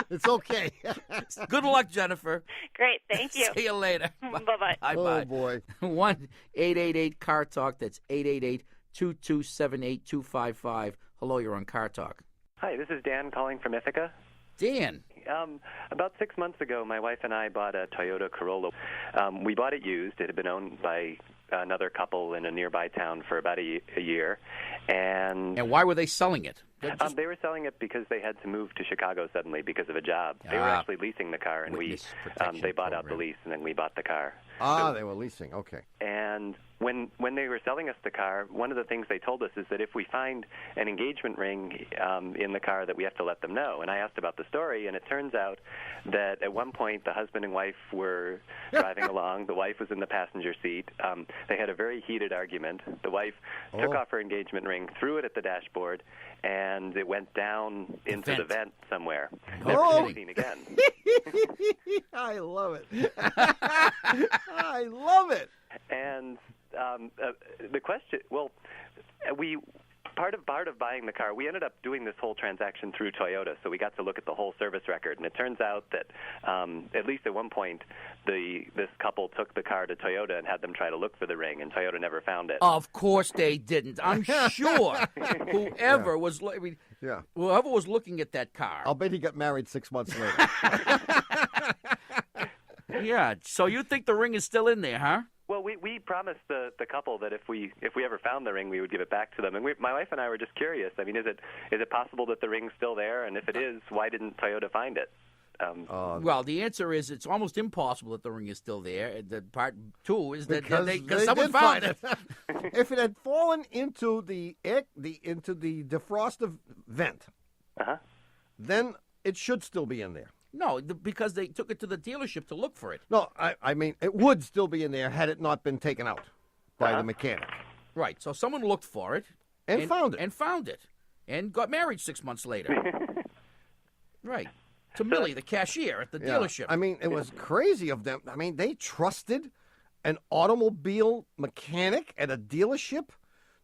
It's okay. Good luck, Jennifer. Great, thank you. See you later. Bye-bye. Oh, boy. 1-888-CAR Talk. That's 888-227-8255. Hello, you're on Car Talk. Hi, this is Dan calling from Ithaca. Dan. About 6 months ago, my wife and I bought a Toyota Corolla. We bought it used. It had been owned by another couple in a nearby town for about a year. And why were they selling it? they were selling it because they had to move to Chicago suddenly because of a job. They were actually leasing the car, and they bought out the lease, and then we bought the car. They were leasing. Okay. And when they were selling us the car, one of the things they told us is that if we find an engagement ring in the car, that we have to let them know. And I asked about the story, and it turns out that at one point the husband and wife were driving along. The wife was in the passenger seat. They had a very heated argument. The wife took off her engagement ring, threw it at the dashboard, and it went down into the vent somewhere. Never to be seen again. I love it. I love it. And the question, part of buying the car, we ended up doing this whole transaction through Toyota, so we got to look at the whole service record, and it turns out that at least at one point, this couple took the car to Toyota and had them try to look for the ring, and Toyota never found it. Of course they didn't. I'm sure whoever was looking at that car. I'll bet he got married 6 months later. Yeah, so you think the ring is still in there, huh? Well, we promised the couple that if we ever found the ring, we would give it back to them. And my wife and I were just curious. I mean, is it possible that the ring's still there? And if it is, why didn't Toyota find it? Well, the answer is it's almost impossible that the ring is still there. The part two is that because someone found it. If it had fallen into the defroster vent, then it should still be in there. No, because they took it to the dealership to look for it. No, I mean, it would still be in there had it not been taken out by the mechanic. Right, so someone looked for it. And found it. And got married 6 months later. Right. To Millie, the cashier at the dealership. I mean, it was crazy of them. I mean, they trusted an automobile mechanic at a dealership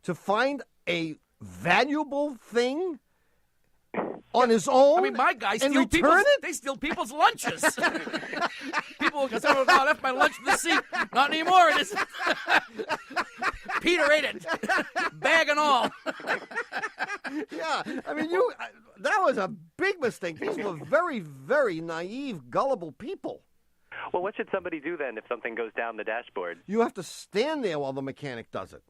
to find a valuable thing on his own. I mean, my guys and steal return it? They steal people's lunches. People go, oh, I left my lunch in the seat. Not anymore. It is. Peter ate it, bag and all. Yeah, I mean, that was a big mistake. These were very, very naive, gullible people. Well, what should somebody do then if something goes down the dashboard? You have to stand there while the mechanic does it.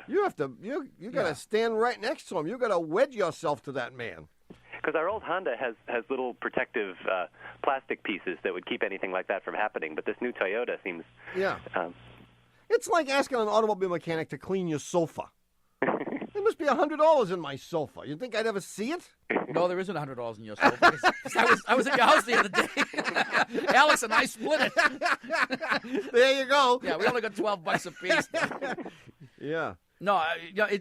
You have to. You got to stand right next to him. You got to wed yourself to that man. Because our old Honda has little protective plastic pieces that would keep anything like that from happening. But this new Toyota seems... Yeah. It's like asking an automobile mechanic to clean your sofa. There must be $100 in my sofa. You think I'd ever see it? No, there isn't $100 in your sofa. I was at your house the other day. Alex and I split it. There you go. Yeah, we only got $12 a piece. Yeah. No,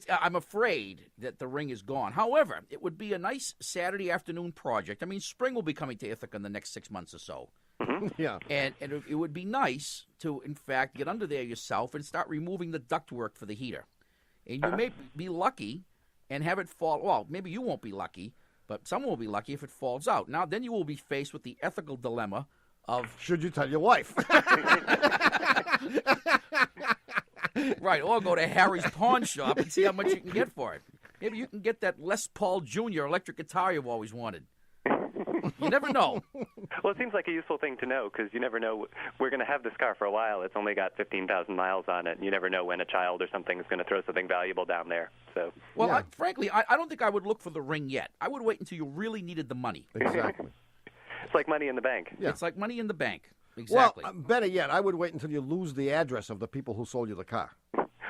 I'm afraid that the ring is gone. However, it would be a nice Saturday afternoon project. I mean, spring will be coming to Ithaca in the next 6 months or so. Yeah. And it would be nice to, in fact, get under there yourself and start removing the ductwork for the heater. And you may be lucky and have it fall. Well, maybe you won't be lucky, but someone will be lucky if it falls out. Now, then you will be faced with the ethical dilemma of... Should you tell your wife? Right, or go to Harry's pawn shop and see how much you can get for it. Maybe you can get that Les Paul Jr. electric guitar you've always wanted. You never know. Well, it seems like a useful thing to know because you never know. We're going to have this car for a while. It's only got 15,000 miles on it, and you never know when a child or something is going to throw something valuable down there. So, well, frankly, I don't think I would look for the ring yet. I would wait until you really needed the money. Exactly. It's like money in the bank. Yeah. It's like money in the bank. Exactly. Well, better yet, I would wait until you lose the address of the people who sold you the car.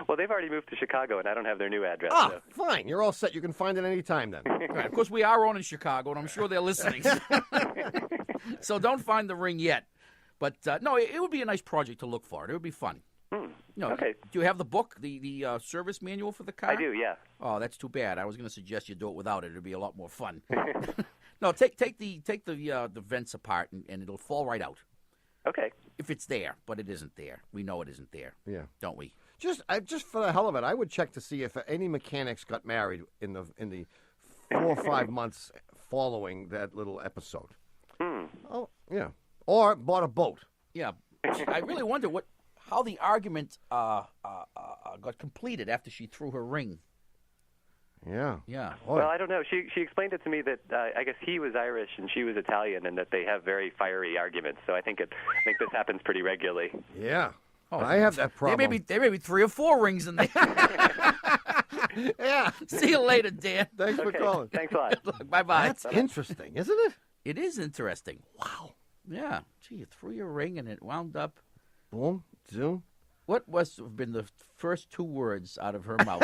Well, they've already moved to Chicago, and I don't have their new address. Ah, so. Fine. You're all set. You can find it any time then. Right. Of course, we are on in Chicago, and I'm sure they're listening. So don't find the ring yet. But, no, it would be a nice project to look for. It would be fun. Okay. Do you have the book, the service manual for the car? I do, yeah. Oh, that's too bad. I was going to suggest you do it without it. It would be a lot more fun. No, take the vents apart, and it'll fall right out. Okay. If it's there, but it isn't there. We know it isn't there. Yeah. Don't we? Just for the hell of it, I would check to see if any mechanics got married in the 4 or 5 months following that little episode. Hmm. Oh, yeah. Or bought a boat. Yeah, I really wonder how the argument got completed after she threw her ring. Yeah. Yeah. Boy. Well, I don't know. She explained it to me that I guess he was Irish and she was Italian, and that they have very fiery arguments. So I think this happens pretty regularly. Yeah. Oh, I have that problem. There may be 3 or 4 rings in there. Yeah. See you later, Dan. Thanks for Okay, calling. thanks a lot. Bye-bye. That's interesting, isn't it? It is interesting. Wow. Yeah. Gee, you threw your ring and it wound up. Boom. Zoom. What must have been the first 2 words out of her mouth?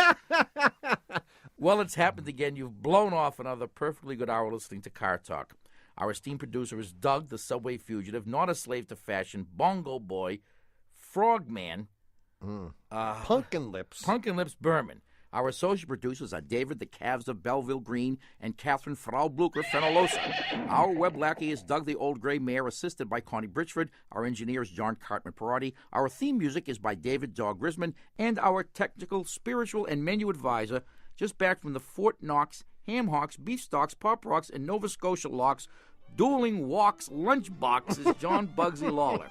Well, it's happened again. You've blown off another perfectly good hour listening to Car Talk. Our esteemed producer is Doug, the subway fugitive, not a slave to fashion, bongo boy, frogman, Pumpkin Lips. Pumpkin Lips Berman. Our associate producers are David, the Calves of Belleville Green, and Catherine Frau Blucher Fenolosa. Our web lackey is Doug, the Old Gray Mare, assisted by Connie Britchford. Our engineer is John Cartman Perotti. Our theme music is by David Dog Grisman. And our technical, spiritual, and menu advisor, just back from the Fort Knox, Ham Hocks, Beef Stocks, Pop Rocks, and Nova Scotia Locks, Dueling Walks Lunchbox is John Bugsy Lawler.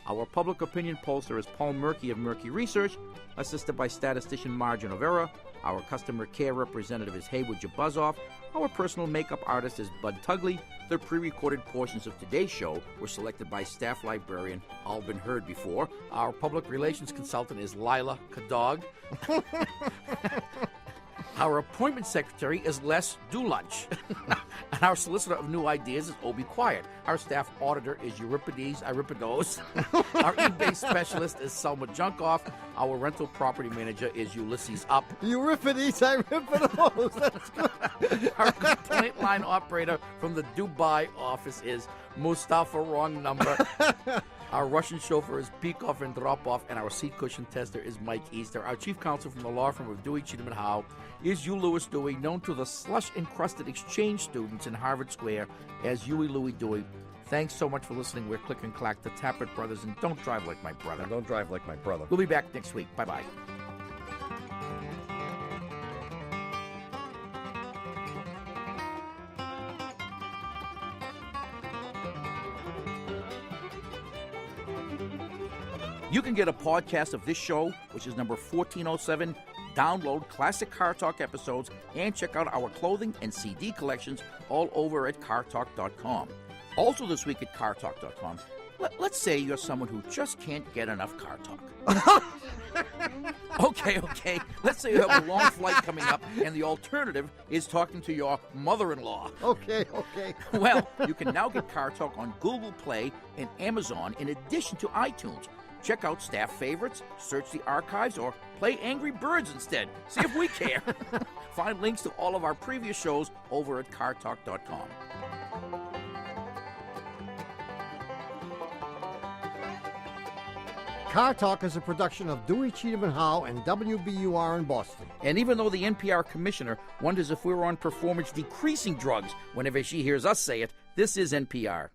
Our public opinion pollster is Paul Murky of Murky Research, assisted by statistician Margin Overa. Our customer care representative is Haywood Jabuzoff. Our personal makeup artist is Bud Tugley. The pre-recorded portions of today's show were selected by staff librarian Albin Heard Before. Our public relations consultant is Lila Kadog. Our appointment secretary is Les Dulunch. And our solicitor of new ideas is Obi Quiet. Our staff auditor is Euripides Euripides. Our eBay specialist is Selma Junkoff. Our rental property manager is Ulysses Up. Euripides Euripides. That's good. Our complaint line operator from the Dubai office is Mustafa Wrong Number. Our Russian chauffeur is Peikoff and Dropoff, and our seat cushion tester is Mike Easter. Our chief counsel from the law firm of Dewey, Cheatham & Howe is Hugh Lewis Dewey, known to the slush-encrusted exchange students in Harvard Square as Huey Louie Dewey. Thanks so much for listening. We're Click and Clack, the Tappert Brothers, and don't drive like my brother. And don't drive like my brother. We'll be back next week. Bye-bye. You can get a podcast of this show, which is number 1407. Download classic Car Talk episodes and check out our clothing and CD collections all over at cartalk.com. Also this week at cartalk.com, let's say you're someone who just can't get enough Car Talk. Okay. Let's say you have a long flight coming up and the alternative is talking to your mother-in-law. Okay. Well, you can now get Car Talk on Google Play and Amazon in addition to iTunes. Check out staff favorites, search the archives, or play Angry Birds instead. See if we care. Find links to all of our previous shows over at cartalk.com. Car Talk is a production of Dewey, Cheatham & Howe and WBUR in Boston. And even though the NPR commissioner wonders if we're on performance-decreasing drugs whenever she hears us say it, this is NPR.